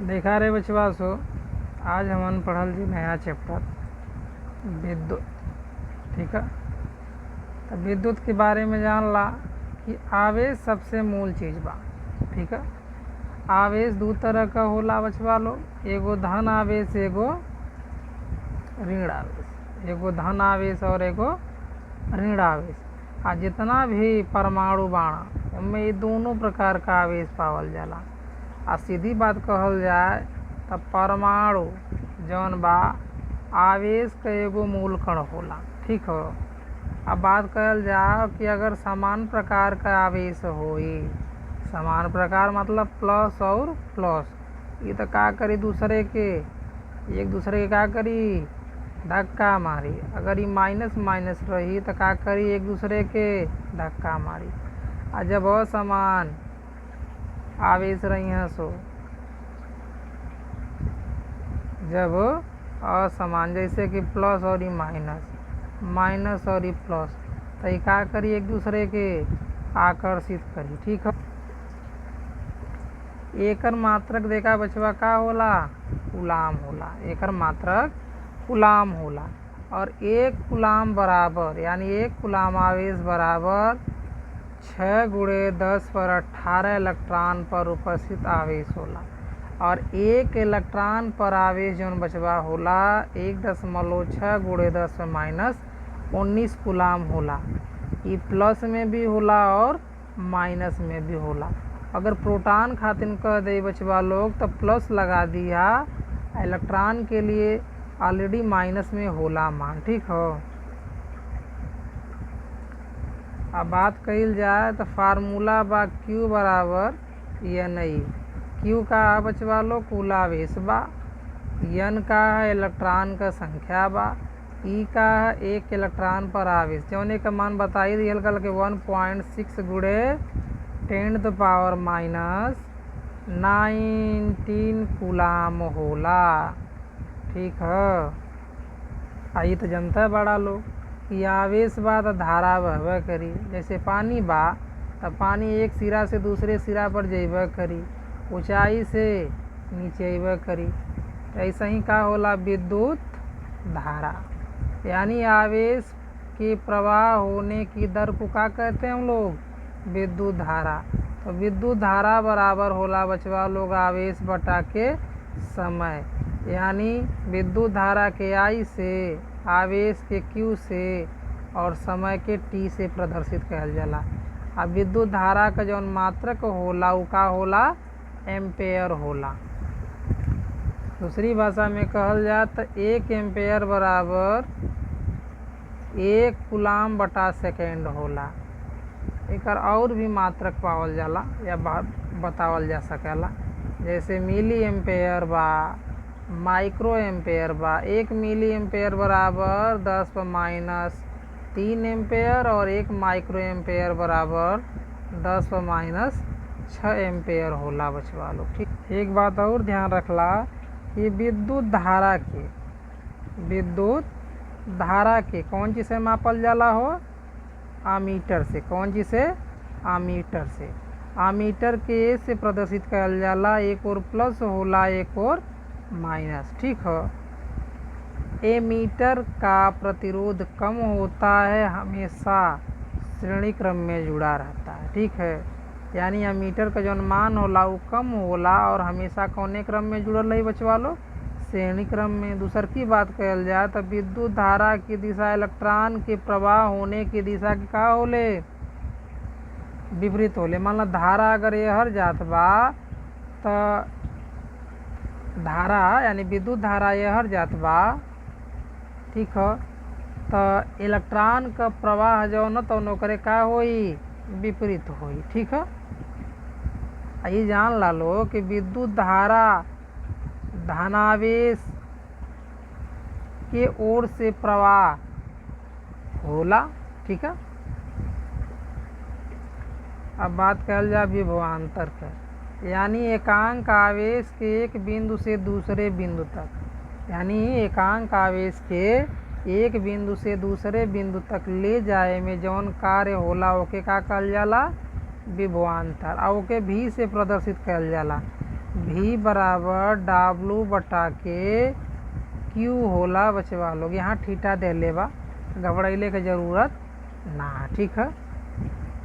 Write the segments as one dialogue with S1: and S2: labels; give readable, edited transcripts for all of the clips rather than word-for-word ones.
S1: देखा रे बचवा सो आज हमन पढ़ल जी नया चैप्टर विद्युत। ठीक है, तो विद्युत के बारे में जान ला कि आवेश सबसे मूल चीज़ बा। ठीक है, आवेश दो तरह का होला बचवा लो, एगो धन आवेश एगो ऋण आवेश। एगो धन आवेश और एगो ऋण आवेश। आ जितना भी परमाणु बाणा उनमें ये दोनों प्रकार का आवेश पावल जाला। आ सीधी बात कहल जाए तो परमाणु जौन बा आवेश का एगो मूल कण होला। ठीक हो, अब बात कहल जाए कि अगर समान प्रकार का आवेश होई, समान प्रकार मतलब प्लस और प्लस, ये तो का करी दूसरे के एक दूसरे के का करी धक्का मारी। अगर ये माइनस माइनस रही तो का करी एक दूसरे के धक्का मारी। आ जब असमान आवेश रही हैं सो जब असमान, जैसे कि प्लस और माइनस, माइनस और प्लस, तो ये का करी एक दूसरे के आकर्षित करी। ठीक है, एकर मात्रक देखा बचवा का होला, कूलाम होला। एकर मात्रक कूलाम होला और एक कूलाम बराबर यानी एक कूलाम आवेश बराबर 6×10⁸ इलेक्ट्रॉन पर उपस्थित आवेश होला। और एक इलेक्ट्रॉन पर आवेश जौन बचवा होला 1.6×10⁻⁻19 कूलाम होला। ये प्लस में भी होला और माइनस में भी होला। अगर प्रोटॉन खातिर कह दे बचवा लोग तो प्लस लगा दिया, इलेक्ट्रॉन के लिए ऑलरेडी माइनस में होला मान। ठीक हो, अब बात कही जाए तो फार्मूला बा Q बराबर Ni। Q का बचवा लो कुल आवेश बा, N का है इलेक्ट्रॉन का संख्या बा, E का है एक इलेक्ट्रॉन पर आवेश जौन का मान बताई दियल कल के 1.6×10⁻⁹ कूलाम होला। ठीक है, आई तो जनता बड़ा लो कि आवेश बा तो धारा बहबे करी। जैसे पानी बा तो पानी एक सिरा से दूसरे सिरा पर जइबे करी, ऊंचाई से नीचे अबे करी। ऐसा ही का होला विद्युत धारा, यानी आवेश के प्रवाह होने की दर को का कहते हैं हम लोग, विद्युत धारा। तो विद्युत धारा बराबर होला बचवा लोग आवेश बटा के समय, यानी विद्युत धारा के I से, आवेश के Q से और समय के T से प्रदर्शित कहल जाला। अब विद्युत धारा का जौन मात्रक होला उ का होला, एम्पेयर होला। दूसरी भाषा में कहल जाए तो 1 एम्पेयर बराबर 1 कूलाम बटा सेकेंड होला। एकर और भी मात्रक पावल जाला या बतावल जा सकेला, जैसे मिली एम्पेयर बा, माइक्रो एम्पेयर बा। 1 मिली एम्पेयर बराबर 10⁻³ एम्पेयर और 1 माइक्रो एम्पेयर बराबर 10⁻6 एम्पेयर होला बचवा लो। ठीक, एक बात और ध्यान रखला कि विद्युत धारा के कौन चीज़ से मापल जाला हो, आमीटर से। कौन चीज़ से, आमीटर से। आमीटर के से प्रदर्शित कहल जाला, एक और प्लस होला एक और माइनस। ठीक है, एमीटर का प्रतिरोध कम होता है, हमेशा श्रेणी क्रम में जुड़ा रहता है। ठीक है, यानी एमीटर का जो मान होला वो कम होला और हमेशा कौने क्रम में जुड़ल रही बचवा लो, श्रेणी क्रम में। दूसर की बात कहल जाए तो विद्युत धारा की दिशा इलेक्ट्रॉन के प्रवाह होने की दिशा की का होले, विपरीत होले। मान ला धारा अगर यहर जात बा तो धारा यानी विद्युत धारा यहर जात बा, ठीक है, तो इलेक्ट्रॉन का प्रवाह जौन तो नौकरे का होई, विपरीत होई। ठीक है, ये जान ला लो कि विद्युत धारा धनावेश के ओर से प्रवाह होला। ठीक है, अब बात कहल जाए विभवांतर का, यानी एकांक आवेश के एक बिंदु से दूसरे बिंदु तक, यानी एकांक आवेश के एक बिंदु से दूसरे बिंदु तक ले जाए में जौन कार्य होला ओके का कहल जाला, विभवांतर। और ओके भी से प्रदर्शित कहल जाला। भी बराबर डब्लू बटा के क्यू होला बचवा लोग। यहाँ थीटा दे लेबा, घबराइले के जरूरत ना, ठीक है।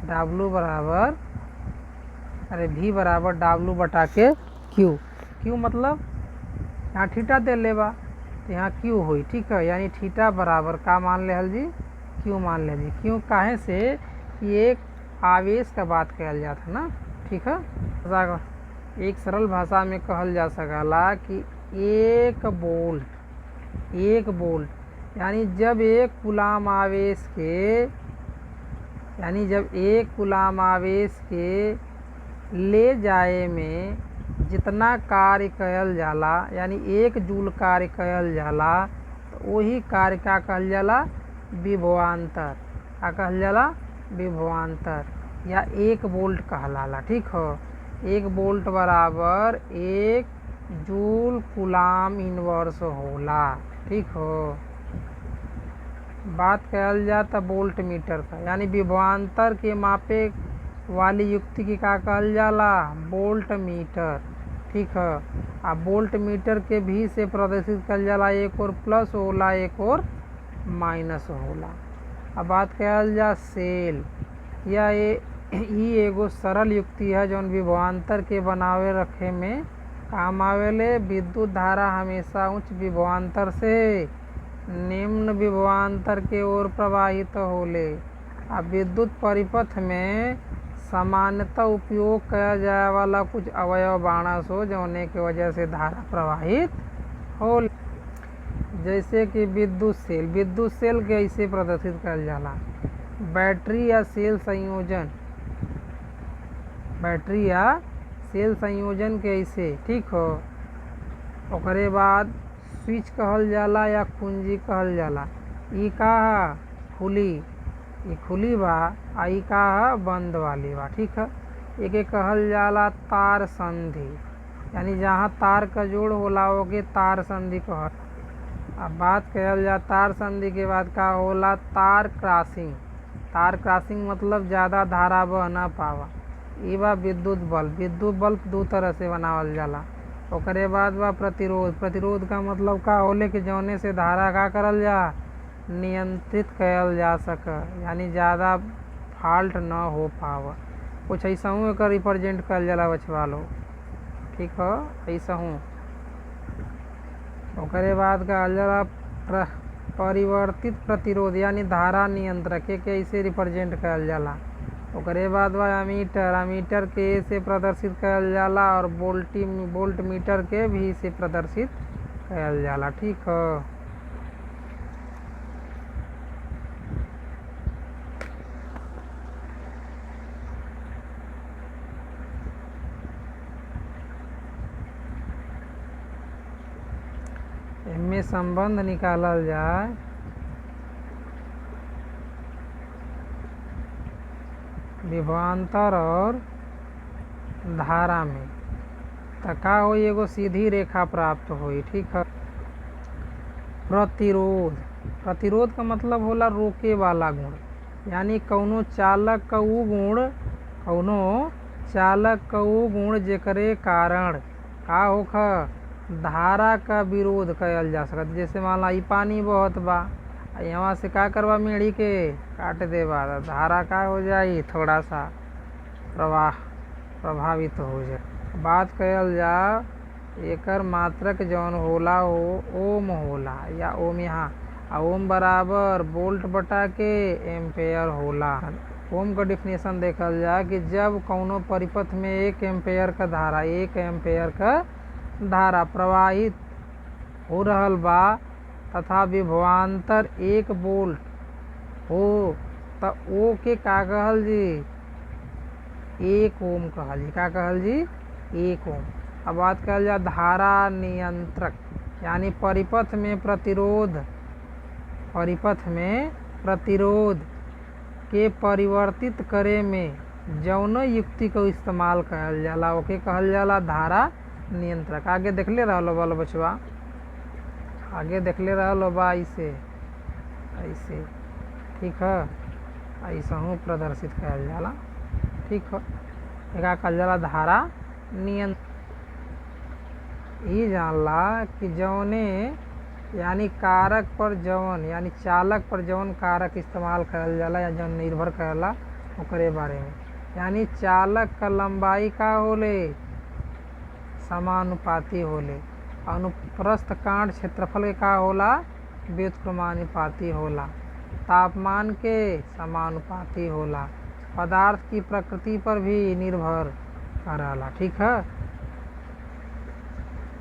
S1: डब्लू बराबर भी बराबर डब्लू बटा के क्यू, क्यू मतलब यहाँ थीटा दे लेबा तो यहाँ क्यू हुई, ठीक है। यानी थीटा बराबर का मान ले हल जी, क्यू मान ले जी। क्यों काहे से कि एक आवेश का बात कहल जाता है ना, ठीक है। एक सरल भाषा में कहल जा सकला कि एक वोल्ट यानी जब एक कूलाम आवेश के ले जाए में जितना कार्य कयल जाला, यानी 1 जूल कार्य कयल जाला, तो वही कार्य का कहल जाला विभवांतर। का कहल जाला विभवांतर, या 1 वोल्ट कहलाला, ठीक हो। 1 वोल्ट बराबर 1 जूल कूलाम इनवर्स होला, ठीक हो। बात कहल जाता वोल्ट मीटर का, यानी विभवांतर के मापे वाली युक्ति की का कहल जाला वोल्ट मीटर, ठीक है। अब वोल्ट मीटर के भी से प्रदर्शित कल जाला, एक और प्लस होला एक और माइनस होला। अब बात कहल जा सेल, या ये एगो सरल युक्ति है जौन विभवांतर के बनावे रखे में काम आवेले। विद्युत धारा हमेशा उच्च विभवांतर से निम्न विभवांतर के ओर प्रवाहित होले। अब विद्युत परिपथ में सामान्यतः उपयोग किया जाए वाला कुछ अवयव बाणस हो जौने के वजह से धारा प्रवाहित हो, जैसे कि विद्युत सेल के ऐसे प्रदर्शित कल जाला। बैटरी या सेल संयोजन के ऐसे, ठीक हो। ओकरे बाद स्विच कहल जाला या कुंजी कहल जाला। ई का खुली, ये खुली बा, आई का बंद वाली बा, ठीक है। एक कहल जाला तार संधि, यानी जहाँ तार का जोड़ होला ओके तार संधि कहल। अब बात कहल जा तार संधि के बाद का होला तार क्रॉसिंग मतलब ज़्यादा धारा बह ना पावा। ई बा विद्युत बल्ब 2 तरह से बनावल जाला। ओकरे बाद बा प्रतिरोध का मतलब का होले कि जौने से धारा का करल जा नियंत्रित कयल जा सके, यानी ज़्यादा फॉल्ट न हो पावा। कुछ ऐसा हूँ एक रिप्रेजेंट कयल जाला बचवा लो, ठीक है। ऐसा हूँ ओकरे बाद कहल जाला परिवर्तित प्रतिरोध, यानी धारा नियंत्रक के ऐसे रिप्रेजेंट कयल जाला। ओकरे बाद बा अमीटर के से प्रदर्शित कयल जाला, और वोल्ट मीटर के भी से प्रदर्शित कयल जाला, ठीक है। इनमें संबंध निकालल जाए विभवांतर और धारा में, तो का हो एगो सीधी रेखा प्राप्त होई, ठीक है। प्रतिरोध का मतलब होला रोके वाला गुण, यानी कौनो चालक का ऊ गुण जेकरे कारण का होखा धारा का विरोध कयल जा सकत। जैसे मान ला पानी बहत बा, यहाँ से का करवा मेढ़ी के काट देबा, धारा का हो जाई थोड़ा सा प्रभावित हो जाए। बात कयल जा एकर मात्रक जौन होला ओम होला, या ओम यहाँ ओम बराबर वोल्ट बटा के एम्पेयर होला। ओम का डिफिनेशन देखल जा कि जब कौनो परिपथ में 1 एम्पेयर का धारा प्रवाहित हो रहल बा तथा विभवांतर 1 वोल्ट हो, तो ओ के का कहल जी 1 ओम कहल जी। का कहल जी 1 ओम। अब बात कहल जा धारा नियंत्रक, यानी परिपथ में प्रतिरोध के परिवर्तित करे में जौन युक्ति को इस्तेमाल कहल जाला ओके कहल जाला धारा नियंत्रक। आगे देखले रहलो बा बचवा, आगे देखले रहलो बा ऐसे, ठीक है। ऐसा हूँ प्रदर्शित कहल जाला, ठीक है। एक कहल जाला धारा नियंत्रक। ई जानला कि जौने यानी कारक पर जौन यानी चालक पर जौन कारक इस्तेमाल करल जाला या जौन निर्भर करला ओकरे बारे में। यानी चालक क लंबाई का होले, समानुपाती होले। अनुप्रस्थ काट क्षेत्रफल के का होला, व्युत्क्रमानुपाती होला। तापमान के समानुपाती होला। पदार्थ की प्रकृति पर भी निर्भर करला। ठीक है।